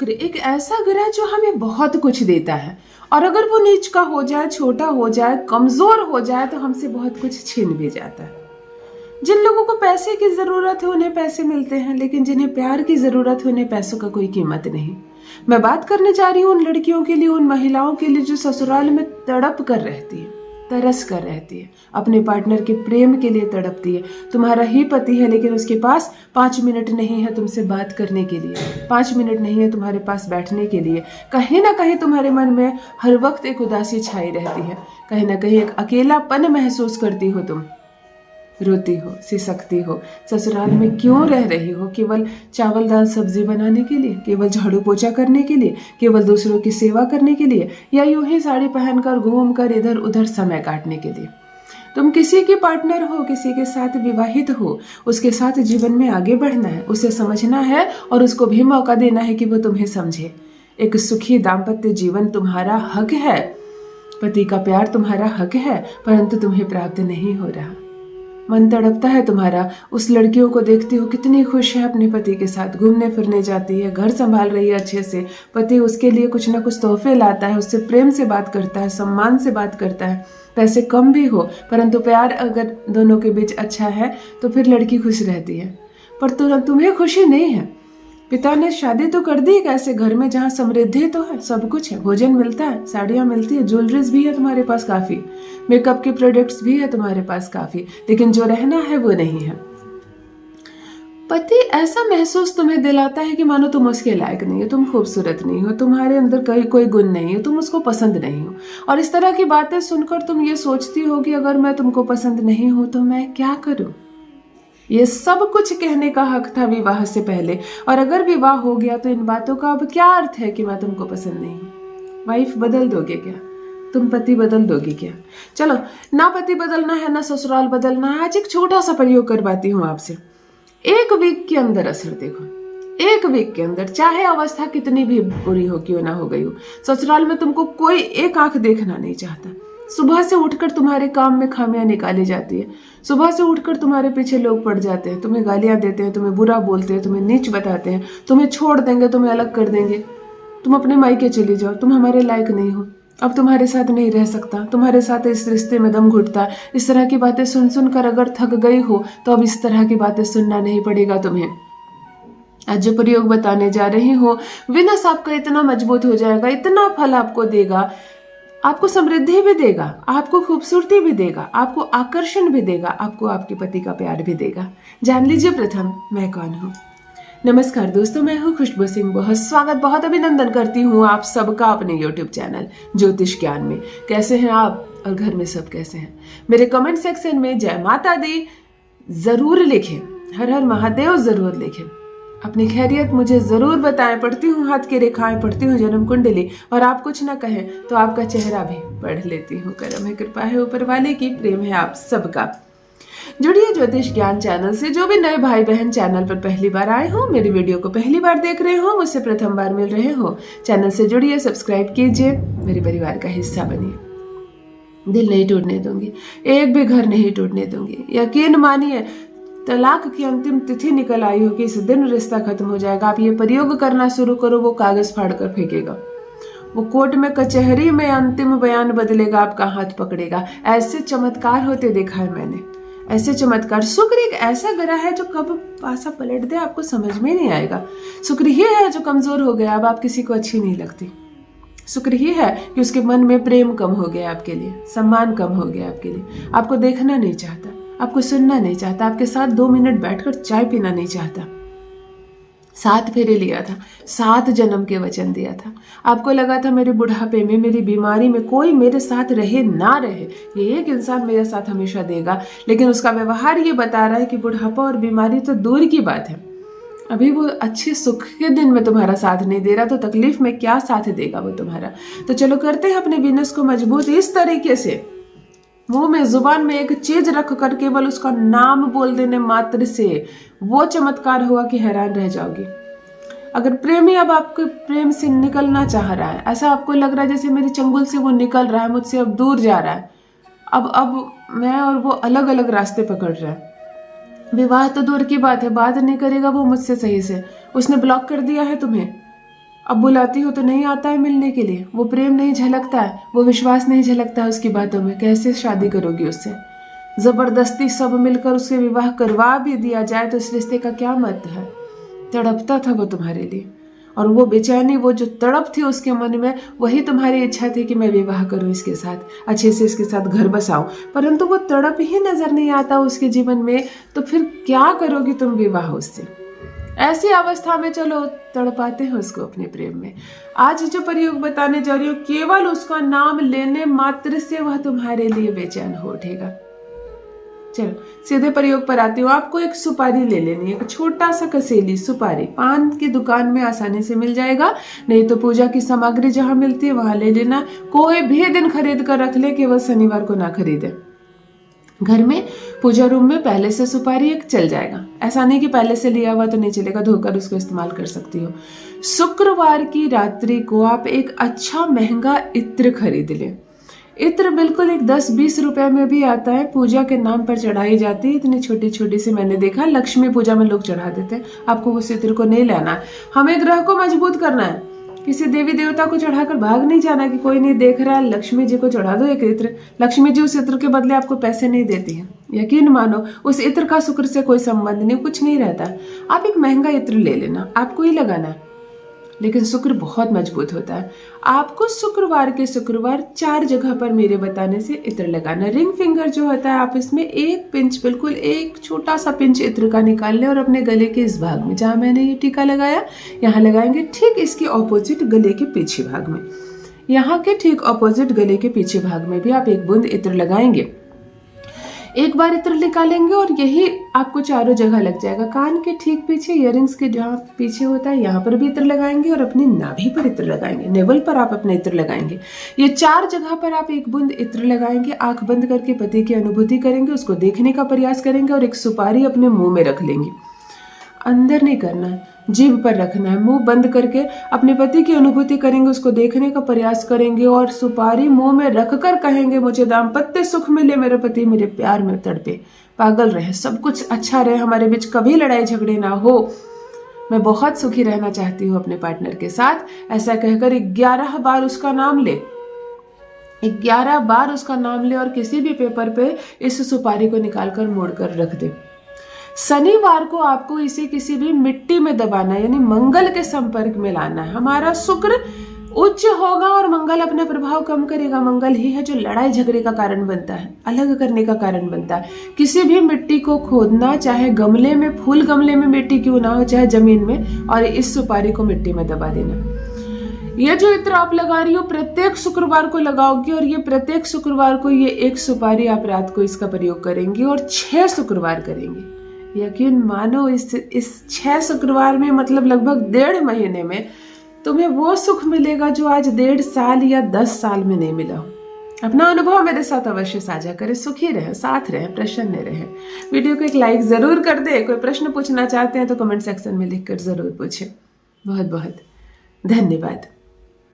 शुक्र एक ऐसा ग्रह जो हमें बहुत कुछ देता है, और अगर वो नीच का हो जाए, छोटा हो जाए, कमजोर हो जाए तो हमसे बहुत कुछ छीन भी जाता है। जिन लोगों को पैसे की जरूरत है उन्हें पैसे मिलते हैं, लेकिन जिन्हें प्यार की जरूरत है उन्हें पैसों का कोई कीमत नहीं। मैं बात करने जा रही हूँ उन लड़कियों के लिए, उन महिलाओं के लिए जो ससुराल में तड़प कर रहती है, तरस कर रहती है, अपने पार्टनर के प्रेम के लिए तड़पती है। तुम्हारा ही पति है लेकिन उसके पास 5 मिनट नहीं है तुमसे बात करने के लिए, 5 मिनट नहीं है तुम्हारे पास बैठने के लिए। कहीं ना कहीं तुम्हारे मन में हर वक्त एक उदासी छाई रहती है, कहीं ना कहीं एक अकेलापन महसूस करती हो तुम, रोती हो, सिसकती हो। ससुराल में क्यों रह रही हो? केवल चावल दाल सब्जी बनाने के लिए, केवल झाड़ू पोछा करने के लिए, केवल दूसरों की सेवा करने के लिए, या यूं ही साड़ी पहनकर घूमकर इधर उधर समय काटने के लिए? तुम किसी के पार्टनर हो, किसी के साथ विवाहित हो, उसके साथ जीवन में आगे बढ़ना है, उसे समझना है और उसको भी मौका देना है कि वो तुम्हें समझे। एक सुखी दाम्पत्य जीवन तुम्हारा हक है, पति का प्यार तुम्हारा हक है, परंतु तुम्हें प्राप्त नहीं हो रहा। मन तड़पता है तुम्हारा। उस लड़कियों को देखती हो कितनी खुश है, अपने पति के साथ घूमने फिरने जाती है, घर संभाल रही है अच्छे से, पति उसके लिए कुछ ना कुछ तोहफे लाता है, उससे प्रेम से बात करता है, सम्मान से बात करता है। पैसे कम भी हो परंतु प्यार अगर दोनों के बीच अच्छा है तो फिर लड़की खुश रहती है। पर तुम्हें खुशी नहीं है। पिता ने शादी तो कर दी एक ऐसे घर में जहाँ समृद्धि तो है, सब कुछ है, भोजन मिलता है, साड़ियाँ मिलती है, ज्वेलरीज भी है तुम्हारे पास काफी, मेकअप के प्रोडक्ट्स भी है तुम्हारे पास काफी, लेकिन जो रहना है वो नहीं है। पति ऐसा महसूस तुम्हें दिलाता है कि मानो तुम उसके लायक नहीं हो, तुम खूबसूरत नहीं हो, तुम्हारे अंदर कोई गुण नहीं है, तुम उसको पसंद नहीं हो। और इस तरह की बातें सुनकर तुम ये सोचती हो कि अगर मैं तुमको पसंद नहीं हूं तो मैं क्या करूं? ये सब कुछ कहने का हक था विवाह से पहले, और अगर विवाह हो गया तो इन बातों का अब क्या अर्थ है कि मैं तुमको पसंद नहीं हूँ? वाइफ बदल दोगे क्या? तुम पति बदल दोगे क्या? चलो, ना पति बदलना है ना ससुराल बदलना है। आज एक छोटा सा प्रयोग करवाती हूँ आपसे। 1 वीक के अंदर असर देखो, 1 वीक के अंदर, चाहे अवस्था कितनी भी बुरी हो क्यों ना हो गई हो, ससुराल में तुमको कोई एक आंख देखना नहीं चाहता। सुबह से उठकर तुम्हारे काम में खामियां निकाली जाती है, सुबह से उठकर तुम्हारे पीछे लोग पड़ जाते हैं, तुम्हें गालियां देते हैं, तुम्हें बुरा बोलते हैं, तुम्हें नीच बताते हैं, तुम्हें छोड़ देंगे, तुम्हें अलग कर देंगे, तुम अपने मायके चली जाओ, तुम हमारे लायक नहीं हो, अब तुम्हारे साथ नहीं रह सकता, तुम्हारे साथ इस रिश्ते में दम घुटता। इस तरह की बातें सुन सुनकर अगर थक गई हो तो अब इस तरह की बातें सुनना नहीं पड़ेगा तुम्हें। आज जो प्रयोग बताने जा रही हूँ विनस आपका इतना मजबूत हो जाएगा, इतना फल आपको देगा, आपको समृद्धि भी देगा, आपको खूबसूरती भी देगा, आपको आकर्षण भी देगा, आपको आपके पति का प्यार भी देगा। जान लीजिए प्रथम मैं कौन हूँ। नमस्कार दोस्तों, मैं हूँ खुशबू सिंह। बहुत स्वागत, बहुत अभिनंदन करती हूँ आप सबका अपने YouTube चैनल ज्योतिष ज्ञान में। कैसे हैं आप और घर में सब कैसे हैं? मेरे कमेंट सेक्शन में जय माता दी जरूर लिखें, हर हर महादेव जरूर लिखें, अपनी खैरियत मुझे जरूर बताएं। पढ़ती हूँ हाथ की रेखाएं, पढ़ती हूँ जन्म कुंडली, और आप कुछ ना कहें तो आपका चेहरा भी पढ़ लेती हूँ। करम है, कृपा है ऊपर वाले की, प्रेम है आप सबका। जुड़िए ज्योतिष ज्ञान चैनल से। जो भी नए भाई बहन चैनल पर पहली बार आए हो, मेरी वीडियो को पहली बार देख रहे हो, मुझसे प्रथम बार मिल रहे हो, चैनल से जुड़िए, सब्सक्राइब कीजिए, मेरे परिवार का हिस्सा बनिए। दिल नहीं टूटने दूंगी, एक भी घर नहीं टूटने दूंगी। यकीन मानिए, तलाक की अंतिम तिथि निकल आई हो कि इस दिन रिश्ता खत्म हो जाएगा, आप ये प्रयोग करना शुरू करो, वो कागज फाड़ कर फेंकेगा, वो कोर्ट में कचहरी में अंतिम बयान बदलेगा, आपका हाथ पकड़ेगा। ऐसे चमत्कार होते देखा है मैंने, ऐसे चमत्कार। शुक्र एक ऐसा ग्रह है जो कब पासा पलट दे आपको समझ में नहीं आएगा। शुक्र ही है जो कमजोर हो गया, अब आप किसी को अच्छी नहीं लगती। शुक्र ही है कि उसके मन में प्रेम कम हो गया आपके लिए, सम्मान कम हो गया आपके लिए, आपको देखना नहीं चाहता, आपको सुनना नहीं चाहता, आपके साथ 2 मिनट बैठकर चाय पीना नहीं चाहता। 7 फेरे लिया था, 7 जन्म के वचन दिया था। आपको लगा था मेरे बुढ़ापे में, मेरी बीमारी में कोई मेरे साथ रहे ना रहे, ये एक इंसान मेरे साथ हमेशा देगा, लेकिन उसका व्यवहार ये बता रहा है कि बुढ़ापा और बीमारी तो दूर की बात है, अभी वो अच्छे सुख के दिन में तुम्हारा साथ नहीं दे रहा, तो तकलीफ में क्या साथ देगा वो तुम्हारा। तो चलो करते हैं अपने बिजनेस को मजबूत इस तरीके से, मुंह में जुबान में एक चीज रख कर केवल उसका नाम बोल देने मात्र से वो चमत्कार होगा कि हैरान रह जाओगी। अगर प्रेमी अब आपके प्रेम से निकलना चाह रहा है, ऐसा आपको लग रहा है जैसे मेरी चंगुल से वो निकल रहा है, मुझसे अब दूर जा रहा है, अब मैं और वो अलग अलग रास्ते पकड़ रहे हैं, विवाह तो दूर की बात है, बात नहीं करेगा वो मुझसे सही से, उसने ब्लॉक कर दिया है तुम्हें, अब बुलाती हो तो नहीं आता है मिलने के लिए, वो प्रेम नहीं झलकता है, वो विश्वास नहीं झलकता है उसकी बातों में, कैसे शादी करोगी उससे? जबरदस्ती सब मिलकर उससे विवाह करवा भी दिया जाए तो इस रिश्ते का क्या महत्व है? तड़पता था वो तुम्हारे लिए, और वो बेचैनी, वो जो तड़प थी उसके मन में, वही तुम्हारी इच्छा थी कि मैं विवाह करूं इसके साथ, अच्छे से इसके साथ घर बसाऊं, परंतु वो तड़प ही नजर नहीं आता उसके जीवन में, तो फिर क्या करोगी तुम विवाह उससे? ऐसी अवस्था में चलो तड़पाते हैं उसको अपने प्रेम में। आज जो प्रयोग बताने जा रही हूँ, केवल उसका नाम लेने मात्र से वह तुम्हारे लिए बेचैन हो उठेगा। चलो सीधे प्रयोग पर आती हूँ। आपको एक सुपारी ले लेनी है, एक छोटा सा कसेली सुपारी, पान की दुकान में आसानी से मिल जाएगा, नहीं तो पूजा की सामग्री जहां मिलती है वहां ले लेना। कोई भी दिन खरीद कर रख ले, केवल शनिवार को ना खरीदे। घर में पूजा रूम में पहले से सुपारी एक चल जाएगा, ऐसा नहीं कि पहले से लिया हुआ तो नहीं चलेगा, धोकर उसको इस्तेमाल कर सकती हो। शुक्रवार की रात्रि को आप एक अच्छा महंगा इत्र खरीद लें। इत्र बिल्कुल एक 10-20 रुपए में भी आता है, पूजा के नाम पर चढ़ाई जाती है, इतनी छोटी छोटी से मैंने देखा, लक्ष्मी पूजा में लोग चढ़ा देते हैं। आपको उस इत्र को नहीं लेना है, हमें ग्रह को मजबूत करना है, किसी देवी देवता को चढ़ाकर भाग नहीं जाना कि कोई नहीं देख रहा है, लक्ष्मी जी को चढ़ा दो एक इत्र। लक्ष्मी जी उस इत्र के बदले आपको पैसे नहीं देती है, यकीन मानो उस इत्र का शुक्र से कोई संबंध नहीं, कुछ नहीं रहता। आप एक महंगा इत्र ले लेना, आपको ही लगाना है, लेकिन शुक्र बहुत मजबूत होता है। आपको शुक्रवार के शुक्रवार 4 जगह पर मेरे बताने से इत्र लगाना। रिंग फिंगर जो होता है, आप इसमें एक पिंच, बिल्कुल एक छोटा सा पिंच इत्र का निकाल लें और अपने गले के इस भाग में, जहां मैंने ये टीका लगाया यहाँ लगाएंगे, ठीक इसके ऑपोजिट गले के पीछे भाग में, यहाँ के ठीक ऑपोजिट गले के पीछे भाग में भी आप एक बूंद इत्र लगाएंगे। एक बार इत्र निकालेंगे और यही आपको चारों जगह लग जाएगा। कान के ठीक पीछे, इयररिंग्स के जहाँ पीछे होता है, यहाँ पर भी इत्र लगाएंगे और अपनी नाभि पर इत्र लगाएंगे, नेवल पर आप अपने इत्र लगाएंगे। ये 4 जगह पर आप एक बूंद इत्र लगाएंगे। आंख बंद करके पति की अनुभूति करेंगे, उसको देखने का प्रयास करेंगे और एक सुपारी अपने मुंह में रख लेंगे। अंदर नहीं करना है, जीभ पर रखना है। मुंह बंद करके अपने पति की अनुभूति करेंगे, उसको देखने का प्रयास करेंगे और सुपारी मुंह में रखकर कहेंगे, मुझे दाम्पत्य सुख मिले, मेरे पति मेरे प्यार में तड़पे, पागल रहे, सब कुछ अच्छा रहे, हमारे बीच कभी लड़ाई झगड़े ना हो, मैं बहुत सुखी रहना चाहती हूँ अपने पार्टनर के साथ। ऐसा कहकर 11 बार उसका नाम ले, 11 बार उसका नाम ले और किसी भी पेपर पे इस सुपारी को निकालकर मोड़कर रख दे। शनिवार को आपको इसे किसी भी मिट्टी में दबाना है, यानी मंगल के संपर्क में लाना है। हमारा शुक्र उच्च होगा और मंगल अपना प्रभाव कम करेगा। मंगल ही है जो लड़ाई झगड़े का कारण बनता है, अलग करने का कारण बनता है। किसी भी मिट्टी को खोदना, चाहे गमले में, फूल गमले में मिट्टी क्यों ना हो, चाहे जमीन में, और इस सुपारी को मिट्टी में दबा देना। ये जो इत्र आप लगा रही हो प्रत्येक शुक्रवार को लगाओगी, और ये प्रत्येक शुक्रवार को ये एक सुपारी आप रात को इसका प्रयोग करेंगे और 6 शुक्रवार करेंगे। यकीन मानो इस 6 शुक्रवार में, मतलब लगभग 1.5 महीने में तुम्हें वो सुख मिलेगा जो आज 1.5 साल या 10 साल में नहीं मिला हो। अपना अनुभव मेरे साथ अवश्य साझा करें, सुखी रहें, साथ रहें, प्रसन्न रहें। वीडियो को एक लाइक जरूर कर दे। कोई प्रश्न पूछना चाहते हैं तो कमेंट सेक्शन में लिखकर जरूर पूछें। बहुत बहुत धन्यवाद।